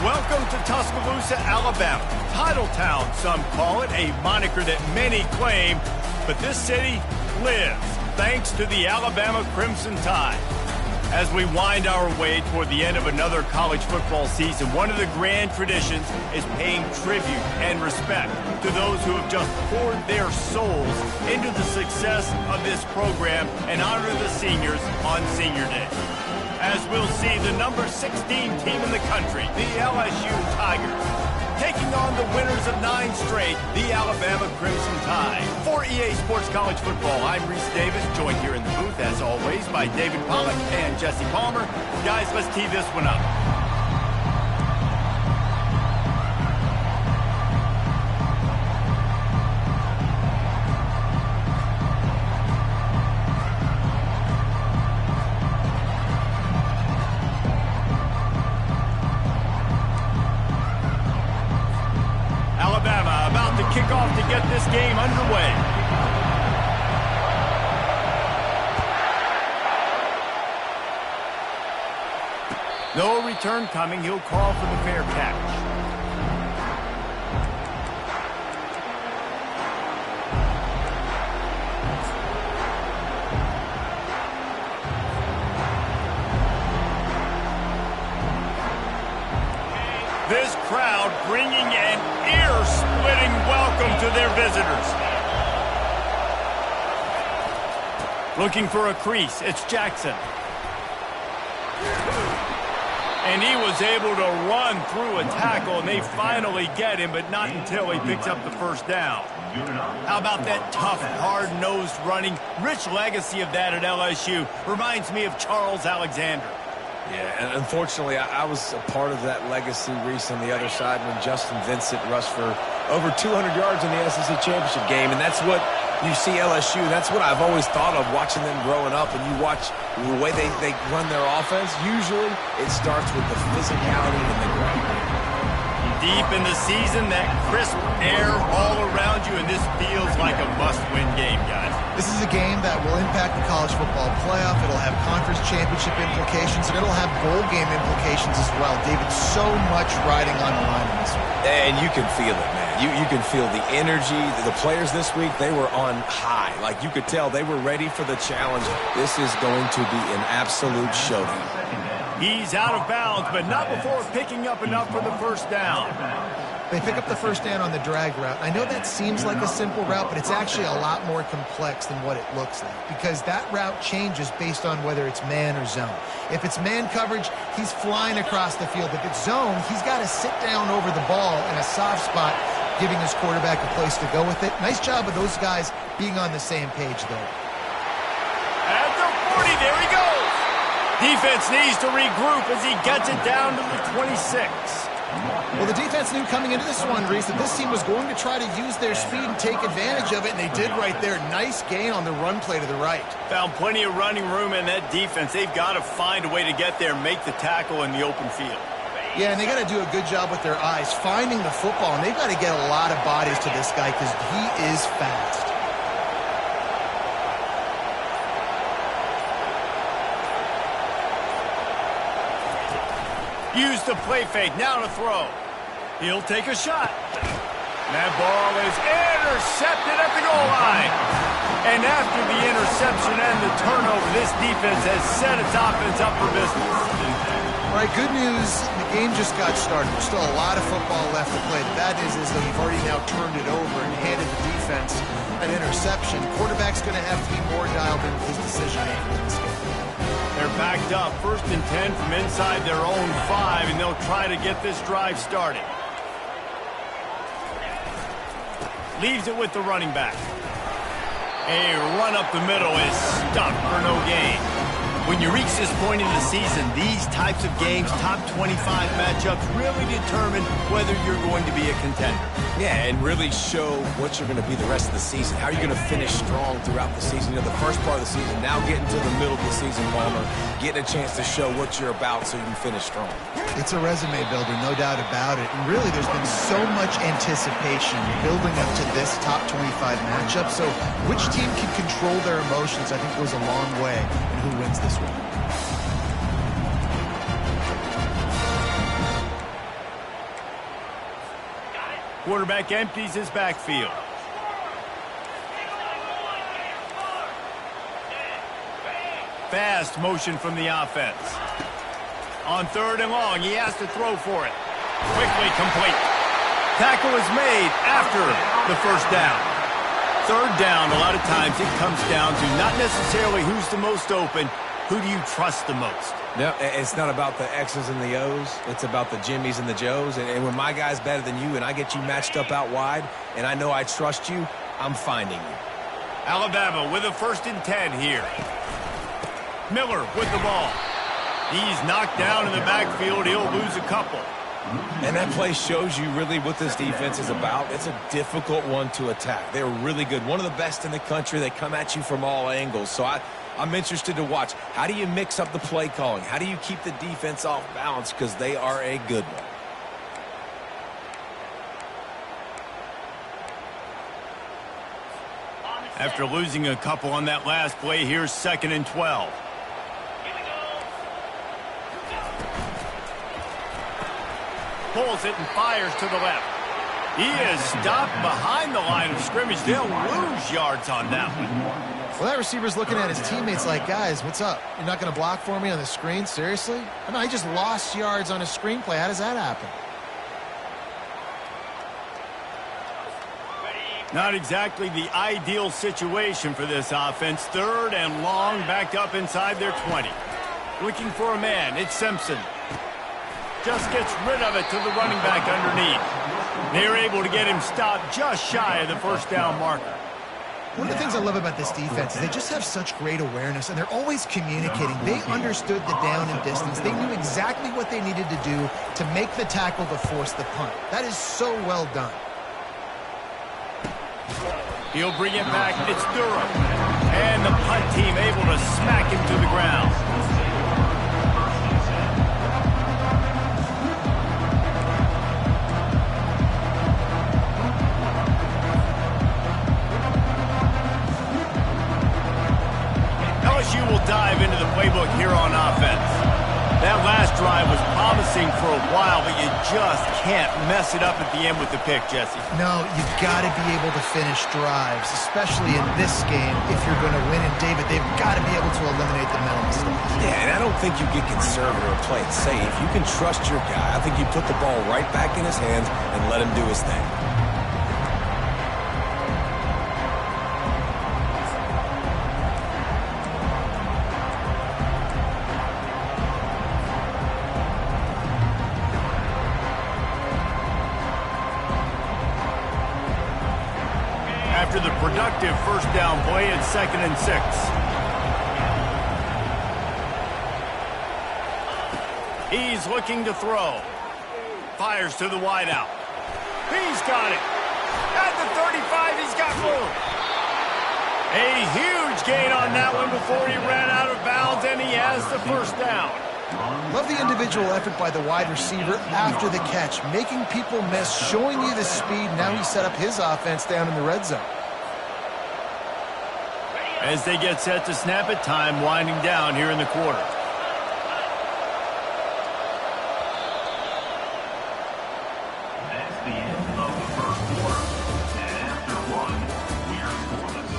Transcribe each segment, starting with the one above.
Welcome to Tuscaloosa, Alabama. Title Town, some call it, a moniker that many claim, but this city lives thanks to the Alabama Crimson Tide. As we wind our way toward the end of another college football season, one of the grand traditions is paying tribute and respect to those who have just poured their souls into the success of this program and honor the seniors on Senior Day. As we'll see the number 16 team in the country, the LSU Tigers, taking on the winners of 9 straight, the Alabama Crimson Tide. For EA Sports College Football, I'm Reese Davis, joined here in the booth, as always, by David Pollack and Jesse Palmer. Guys, let's tee this one up. Alabama about to kick off to get this game underway. No return coming. He'll call for the fair catch. This crowd bringing an ear-splitting welcome to their visitors. Looking for a crease, it's Jackson. And he was able to run through a tackle, and they finally get him, but not until he picks up the first down. How about that tough, hard-nosed running? Rich legacy of that at LSU. Reminds me of Charles Alexander. Yeah, and unfortunately, I was a part of that legacy, Reese, on the other side when Justin Vincent rushed for over 200 yards in the SEC Championship game, and that's what you see LSU. That's what I've always thought of watching them growing up, and you watch the way they run their offense. Usually, it starts with the physicality and the ground. Deep in the season, that crisp air all around you, and this feels like a must-win game, guys. This is a game that will impact the college football playoff. It'll have conference championship implications, and it'll have bowl game implications as well. David, so much riding on the line in this one. And you can feel it, man. You can feel the energy. The players this week, they were on high. Like, you could tell they were ready for the challenge. This is going to be an absolute showdown. He's out of bounds, but not before picking up enough for the first down. They pick up the first down on the drag route. I know that seems like a simple route, but it's actually a lot more complex than what it looks like, because that route changes based on whether it's man or zone. If it's man coverage, he's flying across the field. If it's zone, he's got to sit down over the ball in a soft spot, giving his quarterback a place to go with it. Nice job of those guys being on the same page there. At the 40, there he goes. Defense needs to regroup as he gets it down to the 26. Well, the defense knew coming into this one, Reese, that this team was going to try to use their speed and take advantage of it, and they did right there. Nice gain on the run play to the right. Found plenty of running room in that defense. They've got to find a way to get there and make the tackle in the open field. Yeah, and they got to do a good job with their eyes, finding the football, and they've got to get a lot of bodies to this guy because he is fast. Use the play fake, now to throw. He'll take a shot. That ball is intercepted at the goal line. And after the interception and the turnover, this defense has set its offense up for business. All right, good news, the game just got started. There's still a lot of football left to play. The bad news is that you've already now turned it over and handed the defense an interception. Quarterback's going to have to be more dialed in with his decision-making in this game. They're backed up, 1st and 10 from inside their own 5, and they'll try to get this drive started. Leaves it with the running back. A run up the middle is stuck for no gain. When you reach this point in the season, these types of games, top 25 matchups, really determine whether you're going to be a contender. Yeah, and really show what you're going to be the rest of the season. How are you going to finish strong throughout the season? You know, the first part of the season, now getting to the middle of the season, Palmer, getting a chance to show what you're about so you can finish strong. It's a resume builder, no doubt about it. And really, there's been so much anticipation building up to this top 25 matchup. So which team can control their emotions, I think, goes a long way in who wins this one. quarterback empties his backfield. Fast motion from the offense. On 3rd and long, he has to throw for it. Quickly complete. Tackle is made after the first down. 3rd down, a lot of times it comes down to not necessarily who's the most open, who do you trust the most? No, it's not about the X's and the O's. It's about the Jimmies and the Joes. And when my guy's better than you and I get you matched up out wide and I know I trust you, I'm finding you. Alabama with a 1st and 10 here. Miller with the ball. He's knocked down in the backfield. He'll lose a couple. And that play shows you really what this defense is about. It's a difficult one to attack. They're really good. One of the best in the country. They come at you from all angles. So I'm interested to watch. How do you mix up the play calling? How do you keep the defense off balance? Because they are a good one. After losing a couple on that last play, here's 2nd and 12. Pulls it and fires to the left. He is stopped behind the line of scrimmage. They'll lose yards on that one. Well, that receiver's looking at his teammates like, guys, what's up? You're not going to block for me on the screen? Seriously? I know, he just lost yards on a screenplay. How does that happen? Not exactly the ideal situation for this offense. 3rd and long, backed up inside their 20. Looking for a man. It's Simpson. Just gets rid of it to the running back underneath. They're able to get him stopped just shy of the 1st down marker. One of the things I love about this defense is they just have such great awareness, and they're always communicating. They understood the down and distance. They knew exactly what they needed to do to make the tackle to force the punt. That is so well done. He'll bring it back. It's Durham. And the punt team able to smack him to the ground. LSU will dive into the playbook here on offense. That last drive was promising for a while, but you just can't mess it up at the end with the pick, Jesse. No, you've got to be able to finish drives, especially in this game if you're going to win. And, David, they've got to be able to eliminate the mental mistakes. Yeah, and I don't think you get conservative or play it safe. You can trust your guy. I think you put the ball right back in his hands and let him do his thing. After the productive 1st down play, it's 2nd and 6. He's looking to throw. Fires to the wideout. He's got it. At the 35, he's got room. A huge gain on that one before he ran out of bounds, and he has the 1st down. Love the individual effort by the wide receiver after the catch, making people miss, showing you the speed. Now he set up his offense down in the red zone. As they get set to snap it, time winding down here in the quarter. That's the end of the 1st quarter. And after one, we're scoreless.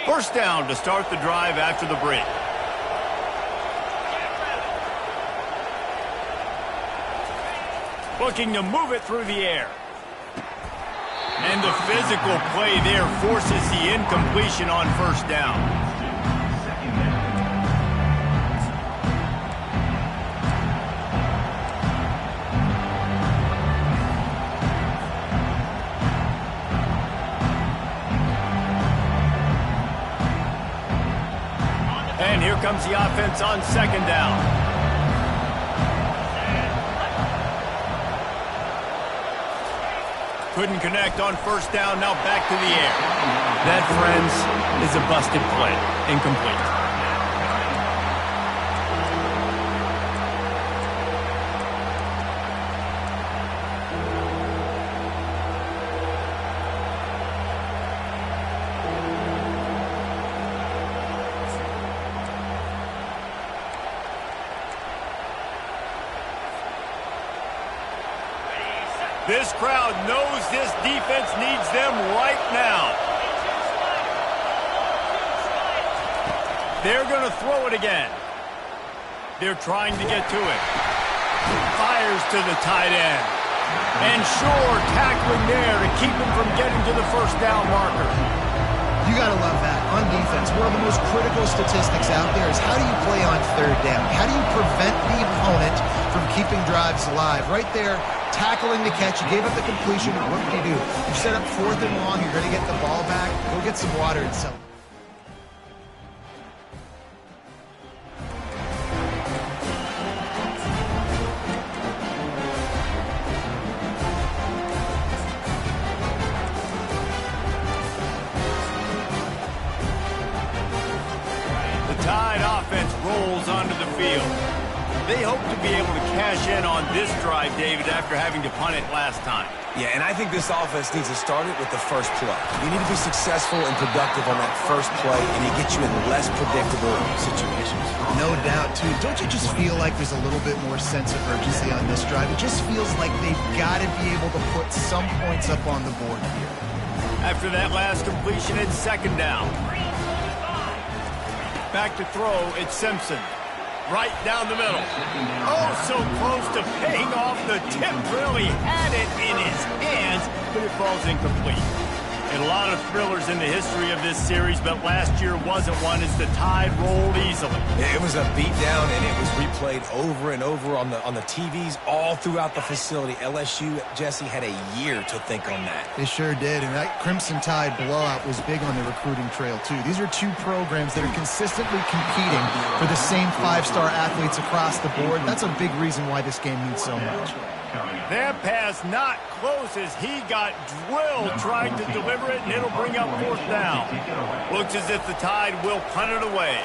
First down to start the drive after the break. Looking to move it through the air. And the physical play there forces the incompletion on 1st down. And here comes the offense on 2nd down. Couldn't connect on 1st down, now back to the air. That, friends, is a busted play. Incomplete. This crowd knows this defense needs them right now. They're going to throw it again. They're trying to get to it. Fires to the tight end. And sure, tackling there to keep him from getting to the first down marker. You got to love that. On defense, one of the most critical statistics out there is how do you play on third down? How do you prevent the opponent from keeping drives alive? Right there, tackling the catch. You gave up the completion. What did you do? You set up 4th and long. You're going to get the ball back. Go get some water and celebrate. Tide offense rolls onto the field. They hope to be able to cash in on this drive, David, after having to punt it last time. Yeah, and I think this offense needs to start it with the first play. You need to be successful and productive on that first play, and it gets you in less predictable situations. No doubt, too. Don't you just feel like there's a little bit more sense of urgency on this drive? It just feels like they've got to be able to put some points up on the board here. After that last completion, it's 2nd down. Back to throw, it's Simpson. Right down the middle. Oh, so close to paying off the tip drill. He had it in his hands, but it falls incomplete. And a lot of thrillers in the history of this series, but last year wasn't one as the Tide rolled easily. It was a beatdown, and it was replayed over and over on the TVs all throughout the facility. LSU, Jesse, had a year to think on that. They sure did, and that Crimson Tide blowout was big on the recruiting trail, too. These are two programs that are consistently competing for the same 5-star athletes across the board. That's a big reason why this game means so much. That pass not close as he got drilled trying to deliver it, and it'll bring up 4th down. Looks as if the Tide will punt it away.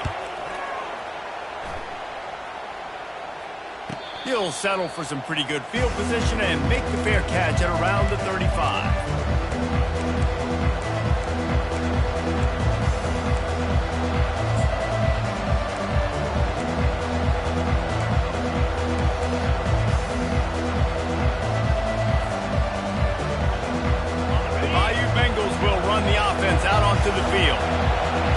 He'll settle for some pretty good field position and make the fair catch at around the 35. Out onto the field.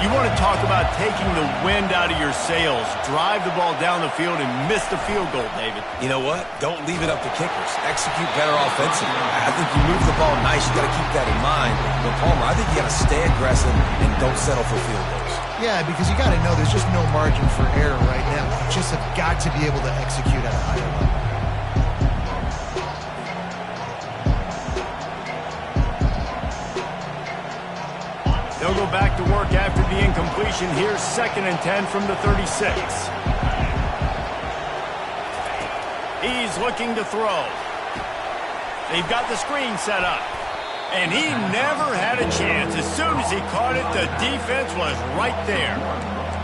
You want to talk about taking the wind out of your sails. Drive the ball down the field and miss the field goal, David. You know what? Don't leave it up to kickers. Execute better offensively. I think you move the ball nice. You got to keep that in mind. But Palmer, I think you got to stay aggressive and don't settle for field goals. Yeah, because you got to know there's just no margin for error right now. You just have got to be able to execute at a higher level. They'll go back to work after the incompletion. Here's 2nd and 10 from the 36. He's looking to throw. They've got the screen set up. And he never had a chance. As soon as he caught it, the defense was right there.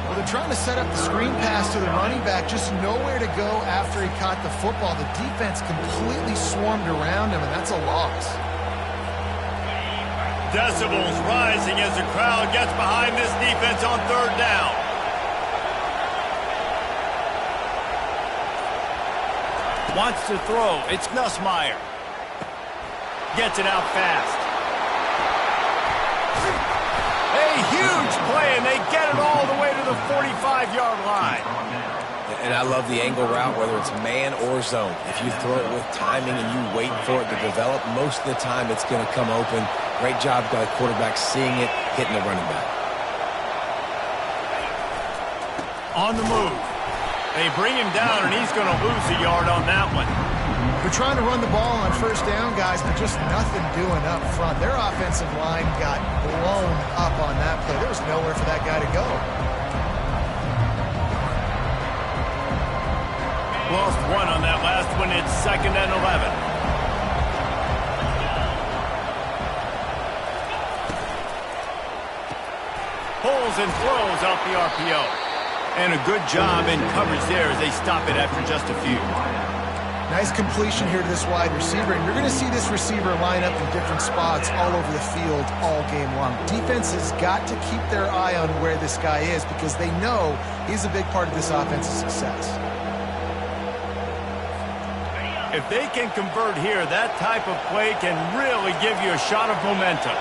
Well, they're trying to set up the screen pass to the running back, just nowhere to go after he caught the football. The defense completely swarmed around him, and that's a loss. Decibels rising as the crowd gets behind this defense on 3rd down. Wants to throw. It's Nussmeier. Gets it out fast. A huge play, and they get it all the way to the 45-yard line. And I love the angle route, whether it's man or zone. If you throw it with timing and you wait for it to develop, most of the time it's going to come open. Great job by the quarterback seeing it, hitting the running back. On the move. They bring him down, and he's going to lose a yard on that one. They're trying to run the ball on 1st down, guys, but just nothing doing up front. Their offensive line got blown up on that play. There was nowhere for that guy to go. Lost one on that last one. It's 2nd and 11. Pulls and throws out the RPO. And a good job in coverage there as they stop it after just a few. Nice completion here to this wide receiver, and you're going to see this receiver line up in different spots all over the field all game long. Defense has got to keep their eye on where this guy is because they know he's a big part of this offense's success. If they can convert here, that type of play can really give you a shot of momentum.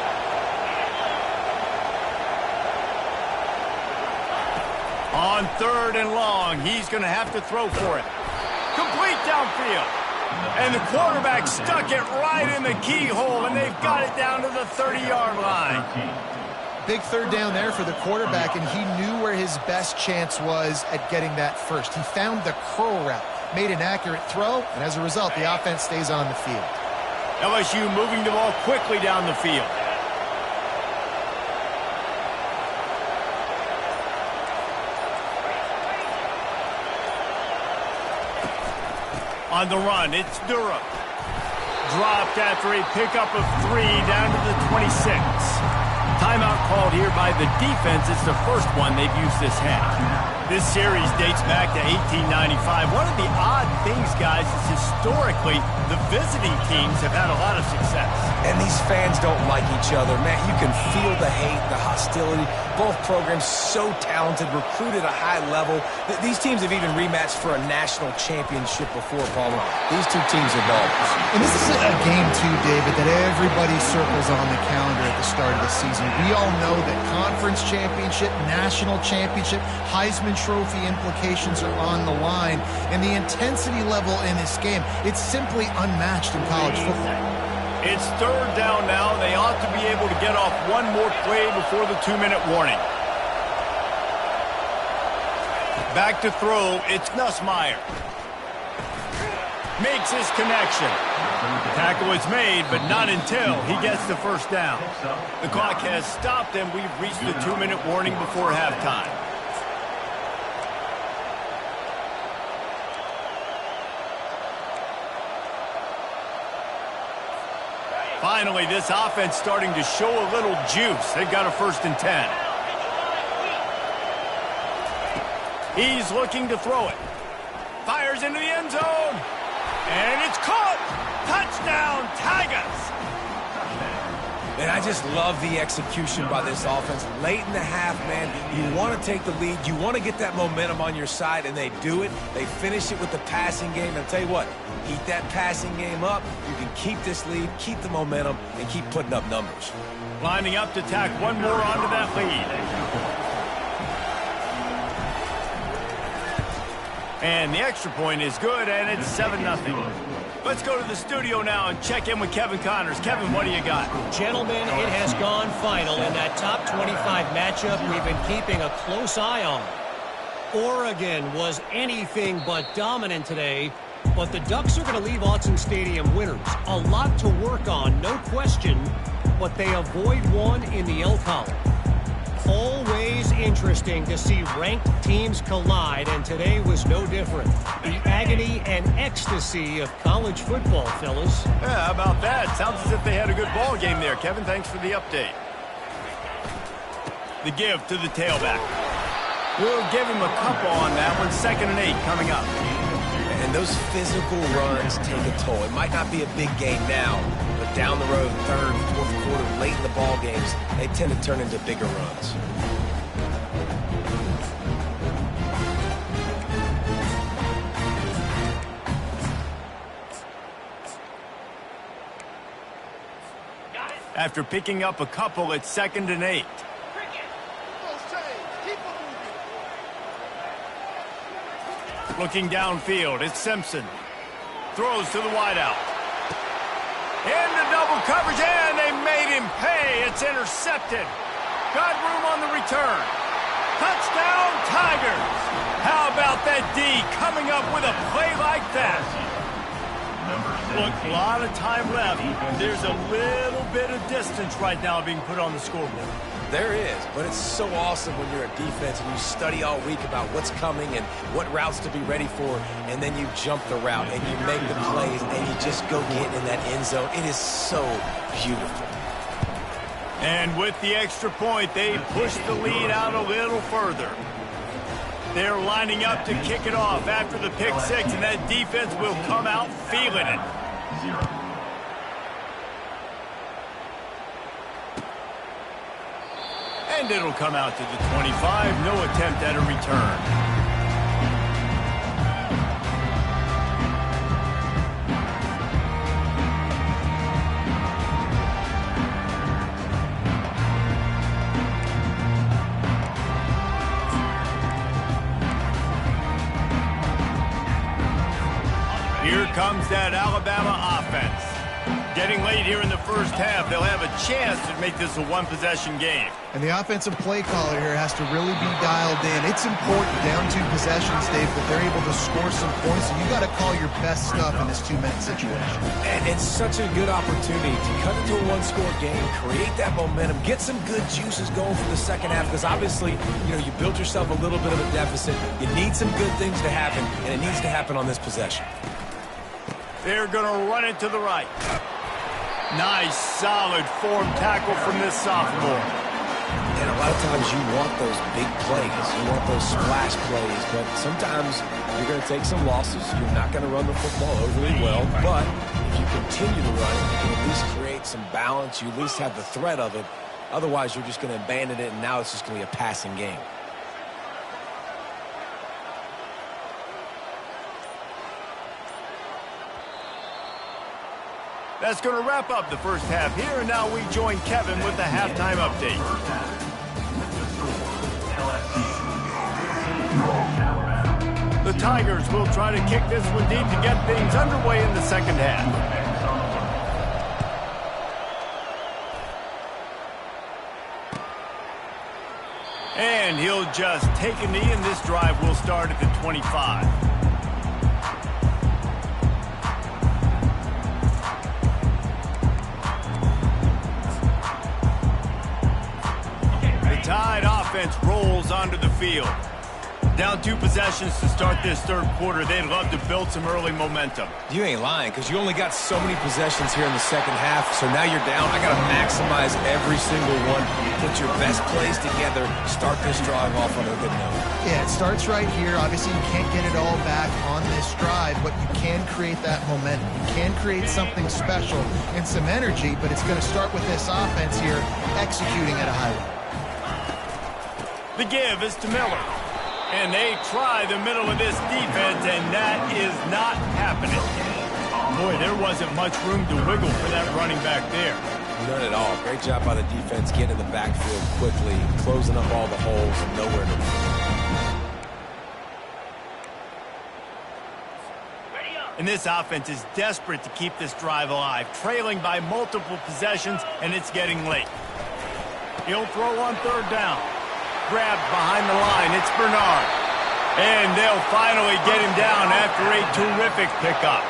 On 3rd and long, he's going to have to throw for it. Complete downfield. And the quarterback stuck it right in the keyhole, and they've got it down to the 30-yard line. Big 3rd down there for the quarterback, and he knew where his best chance was at getting that first. He found the curl route, made an accurate throw, and as a result, the offense stays on the field. LSU moving the ball quickly down the field. On the run, it's Durham. Dropped after a pickup of 3 down to the 26. Timeout called here by the defense. It's the first one they've used this half. This series dates back to 1895. One of the odd things, guys, is historically the visiting teams have had a lot of success. And these fans don't like each other. Man, you can feel the hate, the hostility. Both programs so talented, recruited at a high level. These teams have even rematched for a national championship before, Paul. These two teams are ballers. And this is a game, too, David, that everybody circles on the calendar at the start of the season. We all know that conference championship, national championship, Heisman Trophy implications are on the line. And the intensity level in this game, it's simply unmatched in college football. It's 3rd down now. They ought to be able to get off one more play before the 2-minute warning. Back to throw. It's Nussmeier. Makes his connection. The tackle is made, but not until he gets the first down. The clock has stopped, and we've reached the 2-minute warning before halftime. Finally, this offense starting to show a little juice. They've got a 1st and 10. He's looking to throw it. Fires into the end zone. And it's caught. Touchdown, Tigers. And I just love the execution by this offense. Late in the half, man, you want to take the lead. You want to get that momentum on your side, and they do it. They finish it with the passing game. And I'll tell you what, keep that passing game up. You can keep this lead, keep the momentum, and keep putting up numbers. Lining up to tack one more onto that lead. And the extra point is good, and it's 7-0. Let's go to the studio now and check in with Kevin Connors. Kevin, what do you got? Gentlemen, it has gone final in that top 25 matchup we've been keeping a close eye on. Oregon was anything but dominant today, but the Ducks are going to leave Autzen Stadium winners. A lot to work on, no question, but they avoid one in the L column. Always interesting to see ranked teams collide, and today was no different. The agony and ecstasy of college football, fellas. Yeah, how about that? Sounds as if they had a good ball game there. Kevin, thanks for the update. The give to the tailback. We'll give him a couple on that one. 2nd and 8 coming up. And those physical runs take a toll. It might not be a big game now, but down the road, 3rd, 4th quarter, late in the ball games, they tend to turn into bigger runs. After picking up a couple, it's 2nd and 8. Looking downfield, it's Simpson. Throws to the wideout. Into double coverage, and they made him pay. It's intercepted. Got room on the return. Touchdown, Tigers. How about that D coming up with a play like that? Look, a lot of time left. There's a little bit of distance right now being put on the scoreboard. There is, but it's so awesome when you're a defense and you study all week about what's coming and what routes to be ready for, and then you jump the route and you make the plays and you just go get in that end zone. It is so beautiful. And with the extra point, they push the lead out a little further. They're lining up to kick it off after the pick six, and that defense will come out feeling it. And it'll come out to the 25. No attempt at a return. that Alabama offense. Getting late here in the first half, they'll have a chance to make this a one-possession game. And the offensive play caller here has to really be dialed in. It's important down 2 possessions, Dave, that they're able to score some points. So you got to call your best stuff in this 2-minute situation. And it's such a good opportunity to cut into a one-score game, create that momentum, get some good juices going for the second half, because obviously, you built yourself a little bit of a deficit. You need some good things to happen, and it needs to happen on this possession. They're going to run it to the right. Nice, solid form tackle from this sophomore. And a lot of times you want those big plays. You want those splash plays. But sometimes you're going to take some losses. You're not going to run the football overly well. But if you continue to run it, you at least create some balance. You at least have the threat of it. Otherwise, you're just going to abandon it, and now it's just going to be a passing game. That's going to wrap up the first half here, and now we join Kevin with the halftime update. The Tigers will try to kick this one deep to get things underway in the second half. And he'll just take a knee, and this drive will start at the 25. Tide offense rolls onto the field. Down 2 possessions to start this third quarter. They'd love to build some early momentum. You ain't lying, because you only got so many possessions here in the second half, so now you're down. I got to maximize every single one. Put your best plays together. Start this drive off on a good note. Yeah, it starts right here. Obviously, you can't get it all back on this drive, but you can create that momentum. You can create something special and some energy, but it's going to start with this offense here executing at a high level. The give is to Miller. And they try the middle of this defense, and that is not happening. Boy, there wasn't much room to wiggle for that running back there. None at all. Great job by the defense getting in the backfield quickly, closing up all the holes, and nowhere to run. And this offense is desperate to keep this drive alive, trailing by multiple possessions, and it's getting late. He'll throw on third down. Grabbed behind the line. It's Bernard. And they'll finally get him down after a terrific pickup.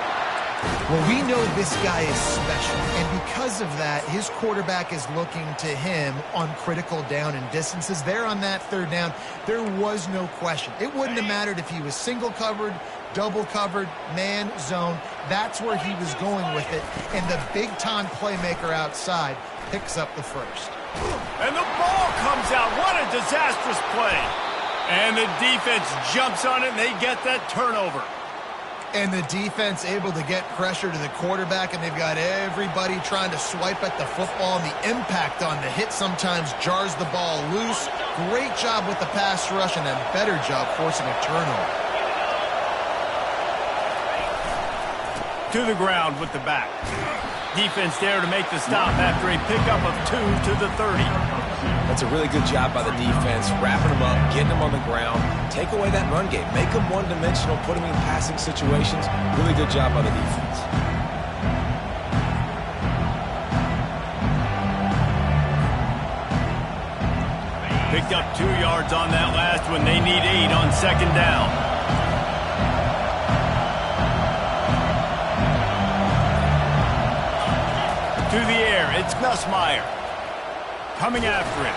Well, we know this guy is special, and because of that, his quarterback is looking to him on critical down and distances. There on that third down, there was no question. It wouldn't have mattered if he was single covered, double covered, man, zone. That's where he was going with it, and the big-time playmaker outside picks up the first. And the ball comes out. What a disastrous play. And the defense jumps on it, and they get that turnover. And the defense able to get pressure to the quarterback, and they've got everybody trying to swipe at the football, and the impact on the hit sometimes jars the ball loose. Great job with the pass rush, and a better job forcing a turnover. To the ground with the back. Defense there to make the stop after a pickup of 2 to the 30. That's a really good job by the defense, wrapping them up, getting them on the ground. Take away that run game. Make them one-dimensional, put them in passing situations. Really good job by the defense. Picked up 2 yards on that last one. They need 8 on second down. To the air, it's Nussmeier. Coming after him.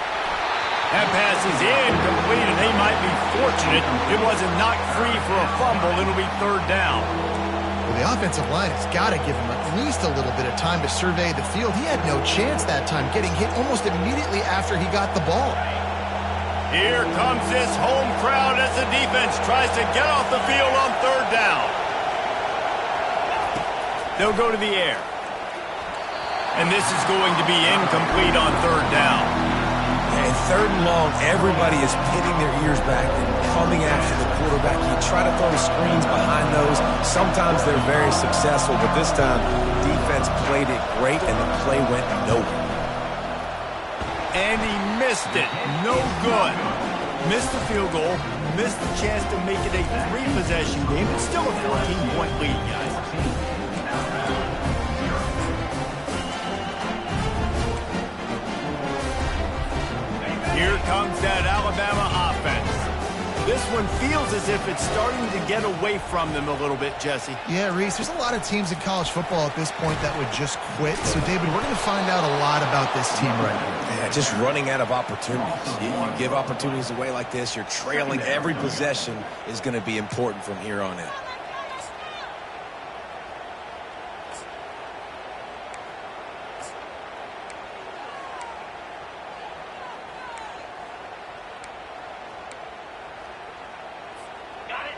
That pass is incomplete, and they might be fortunate it wasn't knocked free for a fumble. It'll be third down. Well, the offensive line has got to give him at least a little bit of time to survey the field. He had no chance that time, getting hit almost immediately after he got the ball. Here comes this home crowd as the defense tries to get off the field on third down. They'll go to the air. And this is going to be incomplete on third down. And third and long, everybody is pitting their ears back and coming after the quarterback. You try to throw screens behind those. Sometimes they're very successful, but this time, defense played it great, and the play went nowhere. And he missed it. No good. Missed the field goal. Missed the chance to make it a 3-possession game. It's still a 14-point lead, guys. comes that Alabama offense. This one feels as if it's starting to get away from them a little bit, Jesse. Yeah, Reese, there's a lot of teams in college football at this point that would just quit. So, David, we're going to find out a lot about this team right now. Yeah, just running out of opportunities. You give opportunities away like this, you're trailing. Every possession is going to be important from here on in.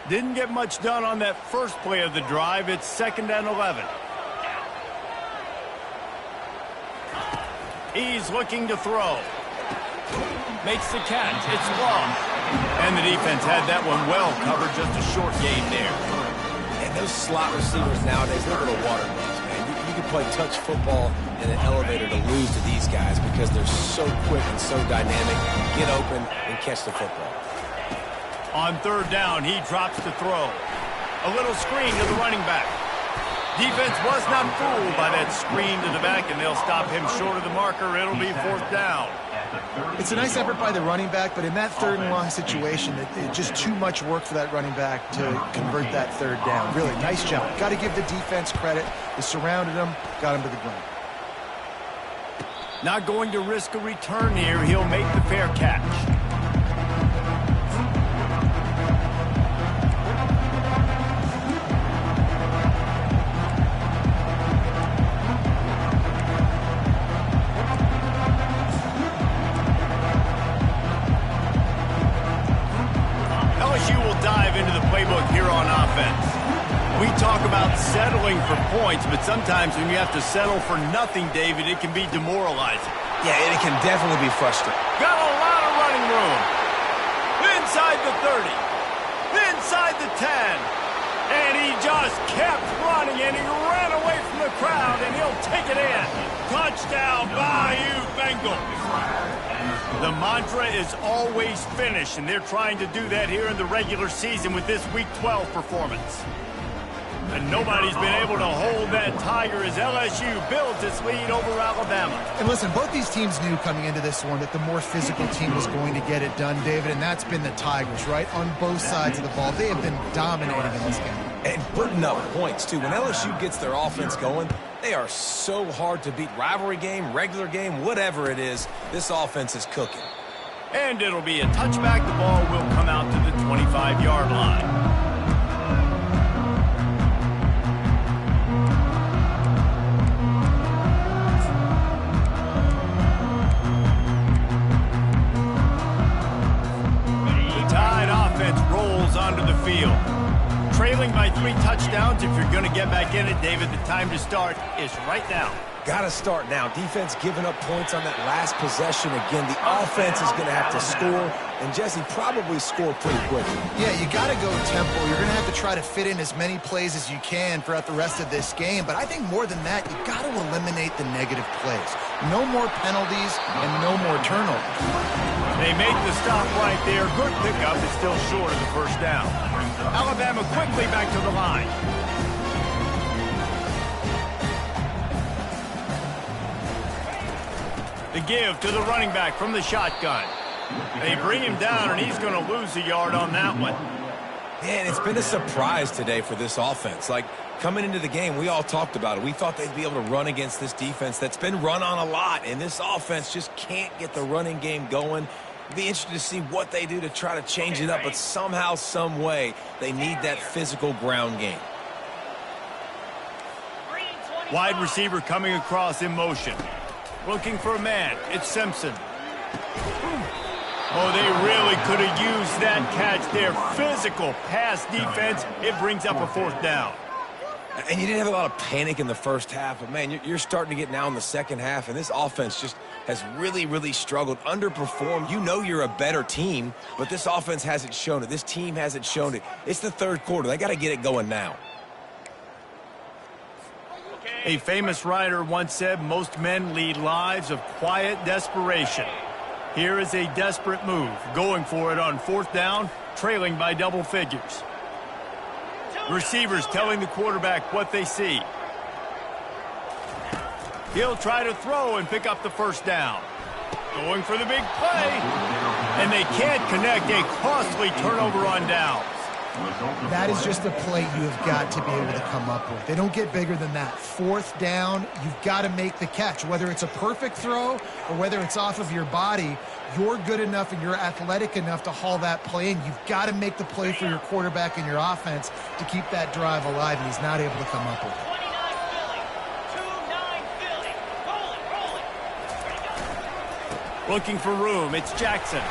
Didn't get much done on that first play of the drive. It's 2nd and 11. He's looking to throw. Makes the catch. It's long. And the defense had that one well covered. Just a short gain there. And those slot receivers nowadays, they're little water guns, man. You can play touch football in an elevator to lose to these guys because they're so quick and so dynamic. Get open and catch the football. On 3rd down, he drops to throw. A little screen to the running back. Defense was not fooled by that screen to the back, and they'll stop him short of the marker. It'll be 4th down. It's a nice effort by the running back, but in that 3rd and long situation, it's just too much work for that running back to convert that 3rd down. Really, nice job. Got to give the defense credit. They surrounded him, got him to the ground. Not going to risk a return here. He'll make the fair catch. Settling for points, but sometimes when you have to settle for nothing, David, it can be demoralizing. Yeah, it can definitely be frustrating. Got a lot of running room. Inside the 30. Inside the 10. And he just kept running, and he ran away from the crowd, and he'll take it in. Touchdown, Bayou Bengals. The mantra is always finish, and they're trying to do that here in the regular season with this Week 12 performance. And nobody's been able to hold that Tiger as LSU builds its lead over Alabama. And listen, both these teams knew coming into this one that the more physical team was going to get it done, David, and that's been the Tigers, right? On both sides of the ball. They have been dominating in this game. And putting up points, too. When LSU gets their offense going, they are so hard to beat. Rivalry game, regular game, whatever it is, this offense is cooking. And it'll be a touchback. The ball will come out to the 25-yard line. Onto the field. Trailing by 3 touchdowns. If you're going to get back in it, David, the time to start is right now. Got to start now. Defense giving up points on that last possession. Again, the offense is going to have to score, and Jesse probably score pretty quickly. Yeah, you got to go tempo. You're going to have to try to fit in as many plays as you can throughout the rest of this game, but I think more than that, you got to eliminate the negative plays. No more penalties and no more turnovers. They make the stop right there. Good pickup. It's still short of the 1st down. Alabama quickly back to the line. The give to the running back from the shotgun. They bring him down, and he's going to lose a yard on that one. Man, it's been a surprise today for this offense. Like, coming into the game, we all talked about it. We thought they'd be able to run against this defense that's been run on a lot, and this offense just can't get the running game going. Be interested to see what they do to try to change it up, but somehow, some way, they need that physical ground game. Wide receiver coming across in motion. Looking for a man. It's Simpson. Oh, they really could have used that catch there. Physical pass defense. It brings up a 4th down. And you didn't have a lot of panic in the first half, but, man, you're starting to get now in the second half, and this offense just has really, really struggled, underperformed. You know you're a better team, but this offense hasn't shown it. This team hasn't shown it. It's the 3rd quarter. They got to get it going now. A famous writer once said, most men lead lives of quiet desperation. Here is a desperate move, going for it on 4th down, trailing by double figures. Receivers telling the quarterback what they see. He'll try to throw and pick up the 1st down. Going for the big play. And they can't connect a costly turnover on downs. That is just a play you have got to be able to come up with. They don't get bigger than that. 4th down, you've got to make the catch. Whether it's a perfect throw or whether it's off of your body, you're good enough and you're athletic enough to haul that play in. You've got to make the play for your quarterback and your offense to keep that drive alive, and he's not able to come up with it. Looking for room, it's Jackson.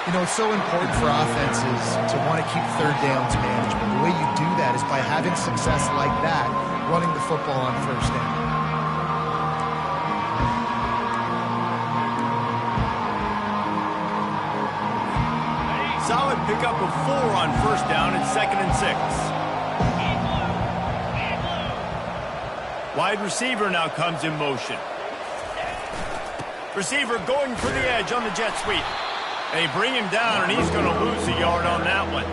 You know, it's so important for offenses to want to keep 3rd downs managed, but the way you do that is by having success like that, running the football on 1st down. Solid pickup of 4 on 1st down and 2nd and 6. Wide receiver now comes in motion. Receiver going for the edge on the jet sweep. They bring him down, and he's going to lose a yard on that one.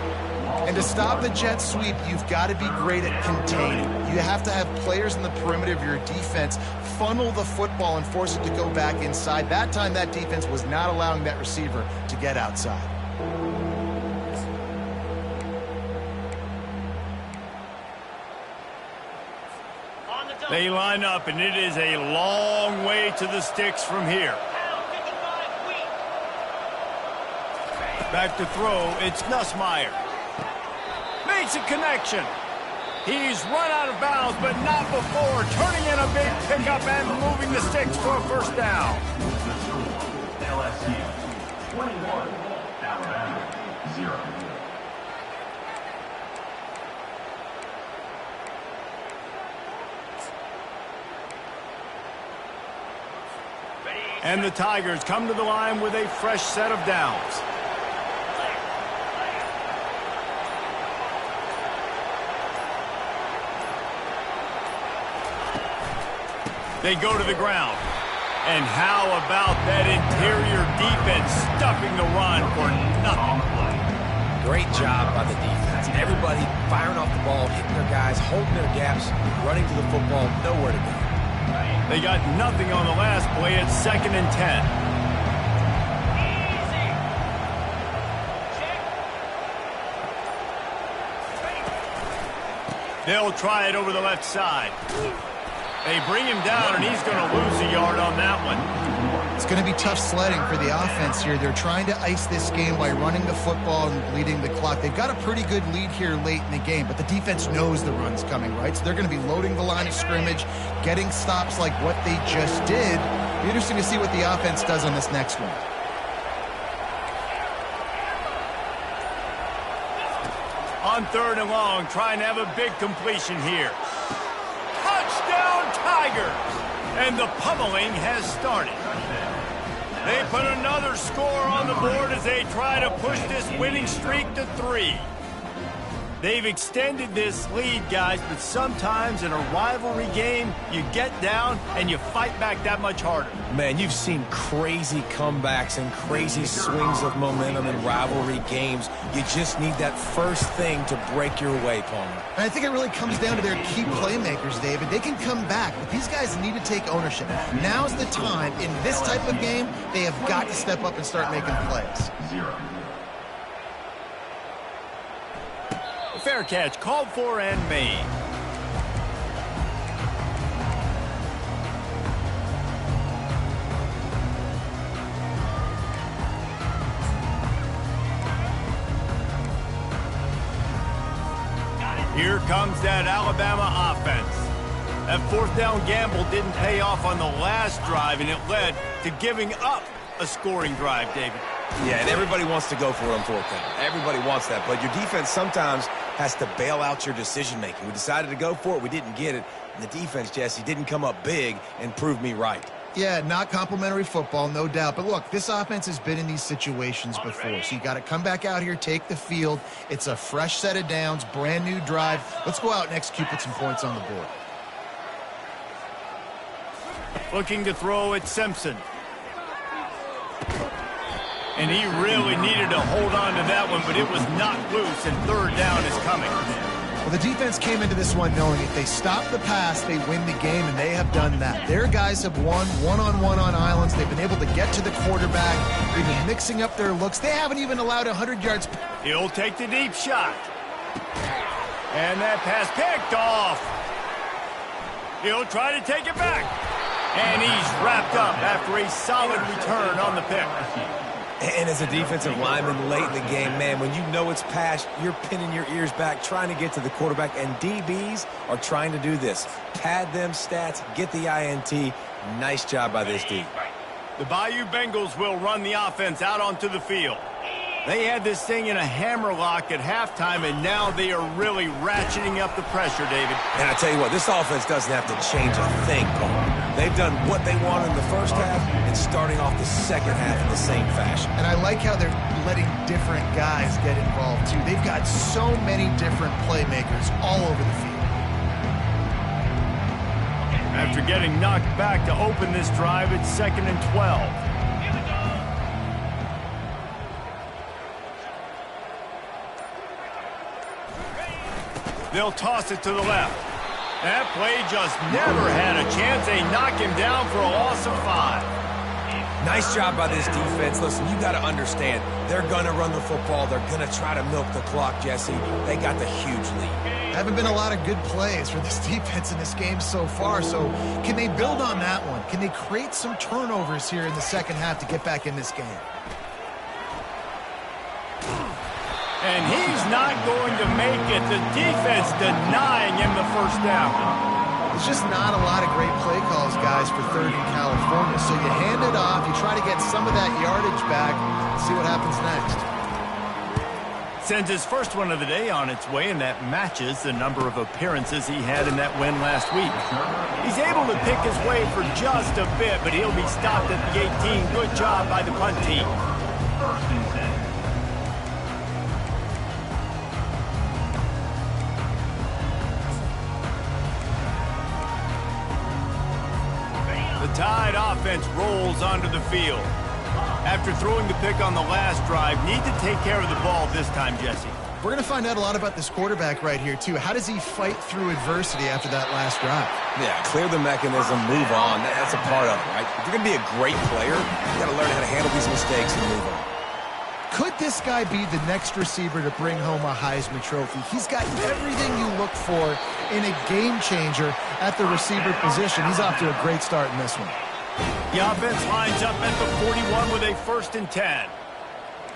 And to stop the jet sweep, you've got to be great at containing. You have to have players in the perimeter of your defense funnel the football and force it to go back inside. That time, that defense was not allowing that receiver to get outside. They line up, and it is a long way to the sticks from here. Back to throw, it's Nussmeier. Makes a connection. He's run out of bounds, but not before. Turning in a big pickup and moving the sticks for a 1st down. LSU 21, Alabama 0. And the Tigers come to the line with a fresh set of downs. They go to the ground. And how about that interior defense stuffing the run for nothing? Great job by the defense. Everybody firing off the ball, hitting their guys, holding their gaps, running to the football, nowhere to go. They got nothing on the last play at 2nd and 10. They'll try it over the left side. They bring him down, and he's going to lose a yard on that one. It's going to be tough sledding for the offense here. They're trying to ice this game by running the football and bleeding the clock. They've got a pretty good lead here late in the game, but the defense knows the run's coming, right? So they're going to be loading the line of scrimmage, getting stops like what they just did. It'll be interesting to see what the offense does on this next one. On 3rd and long, trying to have a big completion here. Touchdown, Tigers! And the pummeling has started. They put another score on the board as they try to push this winning streak to 3. They've extended this lead, guys, but sometimes in a rivalry game, you get down and you fight back that much harder. Man, you've seen crazy comebacks and crazy swings of momentum in rivalry games. You just need that first thing to break your way, Palmer. And I think it really comes down to their key playmakers, David. They can come back, but these guys need to take ownership. Now's the time. In this type of game, they have got to step up and start making plays. 0. Fair catch, called for and made. Here comes that Alabama offense. That 4th down gamble didn't pay off on the last drive, and it led to giving up a scoring drive, David. Yeah, and everybody wants to go for it on 4th down. Everybody wants that, but your defense sometimes has to bail out your decision-making. We decided to go for it. We didn't get it. And the defense, Jesse, didn't come up big and prove me right. Yeah, not complimentary football, no doubt. But look, this offense has been in these situations before. So you got to come back out here, take the field. It's a fresh set of downs, brand new drive. Let's go out and execute, put some points on the board. Looking to throw at Simpson. And he really needed to hold on to that one, but it was knocked loose, and 3rd down is coming. Well, the defense came into this one knowing if they stop the pass, they win the game, and they have done that. Their guys have won one-on-one on islands. They've been able to get to the quarterback. They've been mixing up their looks. They haven't even allowed 100 yards. He'll take the deep shot. And that pass picked off. He'll try to take it back. And he's wrapped up after a solid return on the pick. And as a defensive lineman late in the game, man, when you know it's pass, you're pinning your ears back, trying to get to the quarterback, and DBs are trying to do this. Pad them stats, get the INT. Nice job by this D. The Bayou Bengals will run the offense out onto the field. They had this thing in a hammerlock at halftime, and now they are really ratcheting up the pressure, David. And I tell you what, this offense doesn't have to change a thing, Paul. They've done what they wanted in the first half and starting off the second half in the same fashion. And I like how they're letting different guys get involved, too. They've got so many different playmakers all over the field. After getting knocked back to open this drive, it's 2nd and 12. They'll toss it to the left. That play just never had a chance. They knock him down for a loss of 5. Nice job by this defense. Listen, you got to understand, they're going to run the football. They're going to try to milk the clock, Jesse. They got the huge lead. Haven't been a lot of good plays for this defense in this game so far, so can they build on that one? Can they create some turnovers here in the second half to get back in this game? And he's not going to make it. The defense denying him the first down. There's just not a lot of great play calls, guys, for 3rd in California. So you hand it off, you try to get some of that yardage back, see what happens next. Sends his first one of the day on its way, and that matches the number of appearances he had in that win last week. He's able to pick his way for just a bit, but he'll be stopped at the 18. Good job by the punt team. First and 10. The Tide offense rolls onto the field. After throwing the pick on the last drive, need to take care of the ball this time, Jesse. We're going to find out a lot about this quarterback right here, too. How does he fight through adversity after that last drive? Yeah, clear the mechanism, move on. That's a part of it, right? If you're going to be a great player, you got to learn how to handle these mistakes and move on. Could this guy be the next receiver to bring home a Heisman Trophy? He's got everything you look for in a game changer at the receiver position. He's off to a great start in this one. The offense lines up at the 41 with a 1st and 10.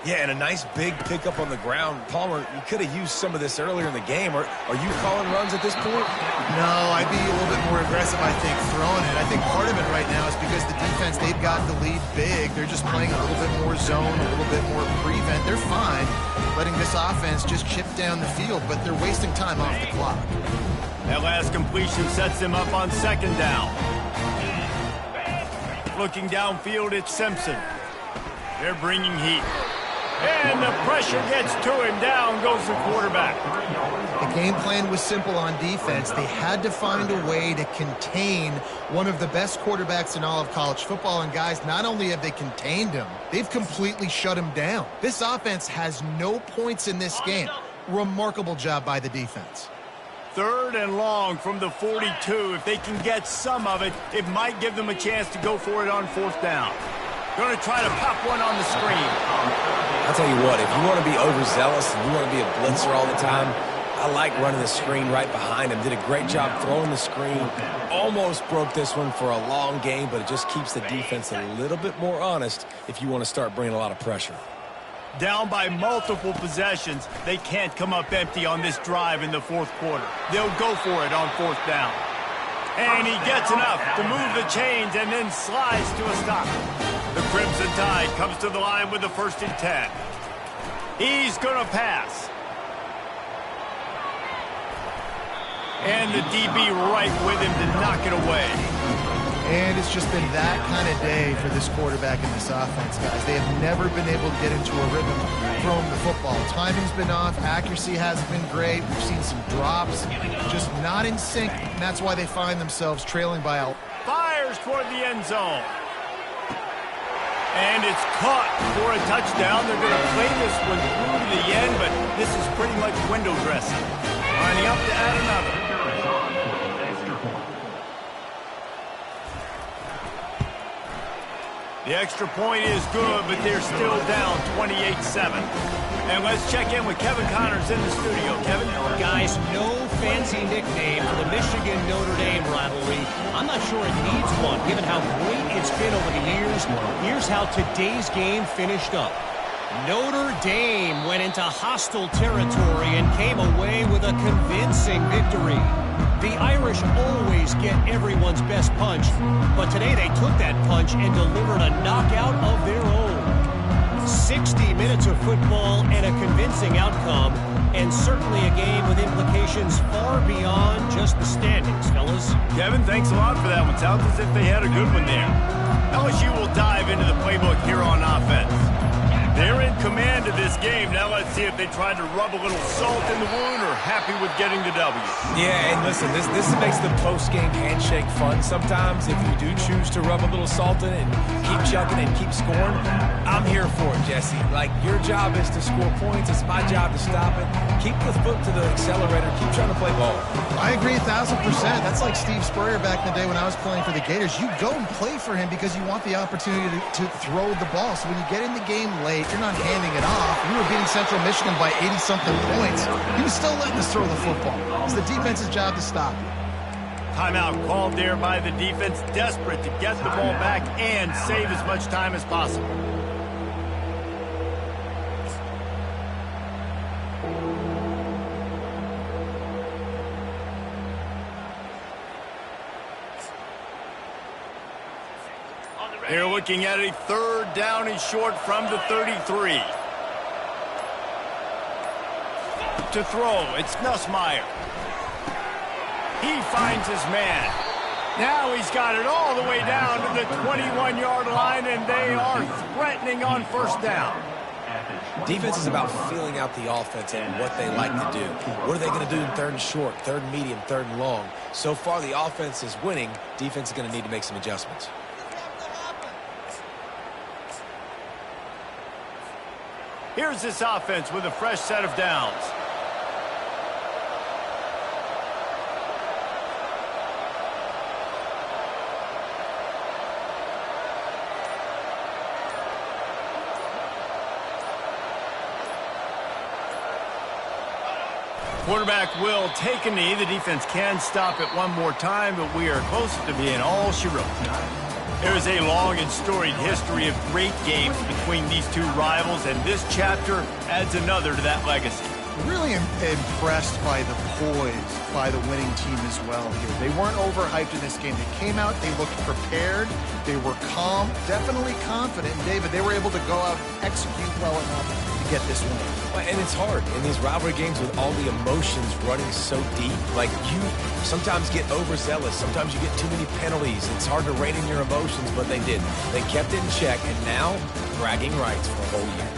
Yeah, and a nice big pickup on the ground. Palmer, you could have used some of this earlier in the game. Are you calling runs at this point? No, I'd be a little bit more aggressive, I think, throwing it. I think part of it right now is because the defense, they've got the lead big. They're just playing a little bit more zone, a little bit more prevent. They're fine letting this offense just chip down the field, but they're wasting time off the clock. That last completion sets him up on 2nd down. Looking downfield, it's Simpson. They're bringing heat. And the pressure gets to him. Down goes the quarterback. The game plan was simple on defense. They had to find a way to contain one of the best quarterbacks in all of college football. And guys, not only have they contained him, they've completely shut him down. This offense has no points in this game. Remarkable job by the defense. 3rd and long from the 42. If they can get some of it, it might give them a chance to go for it on 4th down. Going to try to pop one on the screen. I'll tell you what, if you want to be overzealous and you want to be a blitzer all the time, I like running the screen right behind him. Did a great job throwing the screen. Almost broke this one for a long game, but it just keeps the defense a little bit more honest if you want to start bringing a lot of pressure. Down by multiple possessions, they can't come up empty on this drive in the 4th quarter. They'll go for it on 4th down. And he gets enough to move the chains and then slides to a stop. The Crimson Tide comes to the line with the 1st and 10. He's going to pass. And the DB right with him to knock it away. And it's just been that kind of day for this quarterback and this offense, guys. They have never been able to get into a rhythm throwing the football. Timing's been off. Accuracy hasn't been great. We've seen some drops. Just not in sync, and that's why they find themselves trailing by a... Fires toward the end zone. And it's caught for a touchdown. They're going to play this one through to the end, but this is pretty much window dressing. lining up to add another. Carries on for an extra point. The extra point is good, but they're still down 28-7. And let's check in with Kevin Connors in the studio. Kevin? Guys, no fancy nickname for the Michigan-Notre Dame rivalry. I'm not sure it needs one, given how great it's been over the years. Here's how today's game finished up. Notre Dame went into hostile territory and came away with a convincing victory. The Irish always get everyone's best punch, but today they took that punch and delivered a knockout of their own. 60 minutes of football and a convincing outcome, and certainly a game with implications far beyond just the standings, fellas. Kevin, thanks a lot for that one. Sounds as if they had a good one there. LSU will dive into the playbook here on offense. They're in command of this game. Now let's see if they tried to rub a little salt in the wound or happy with getting the W. Yeah, and listen, this makes the post-game handshake fun sometimes. If you do choose to rub a little salt in it and keep chucking and keep scoring, I'm here for it, Jesse. Like, your job is to score points. It's my job to stop it. Keep the foot to the accelerator. Keep trying to play ball. I agree 1,000%. That's like Steve Spurrier back in the day when I was playing for the Gators. You go and play for him because you want the opportunity to throw the ball. So when you get in the game late, you're not handing it off. We were beating Central Michigan by 80-something points. He was still letting us throw the football. It's the defense's job to stop it. Timeout called there by the defense, desperate to get the ball back and save as much time as possible. They're looking at a third down and short from the 33. To throw, it's Nussmeier. He finds his man. Now he's got it all the way down to the 21-yard line, and they are threatening on first down. Defense is about feeling out the offense and what they like to do. What are they going to do in third and short, third and medium, third and long? So far, the offense is winning. Defense is going to need to make some adjustments. Here's this offense with a fresh set of downs. Quarterback will take a knee. The defense can stop it one more time, but we are close to being all she wrote. There is a long and storied history of great games between these two rivals, and this chapter adds another to that legacy. Really impressed by the poise by the winning team as well here. They weren't overhyped in this game. They came out, they looked prepared, they were calm, definitely confident. And David, they were able to go out and execute well enough to get this win. And it's hard in these rivalry games with all the emotions running so deep. Like, you sometimes get overzealous. Sometimes you get too many penalties. It's hard to rein in your emotions, but they did. They kept it in check, and now bragging rights for a whole year.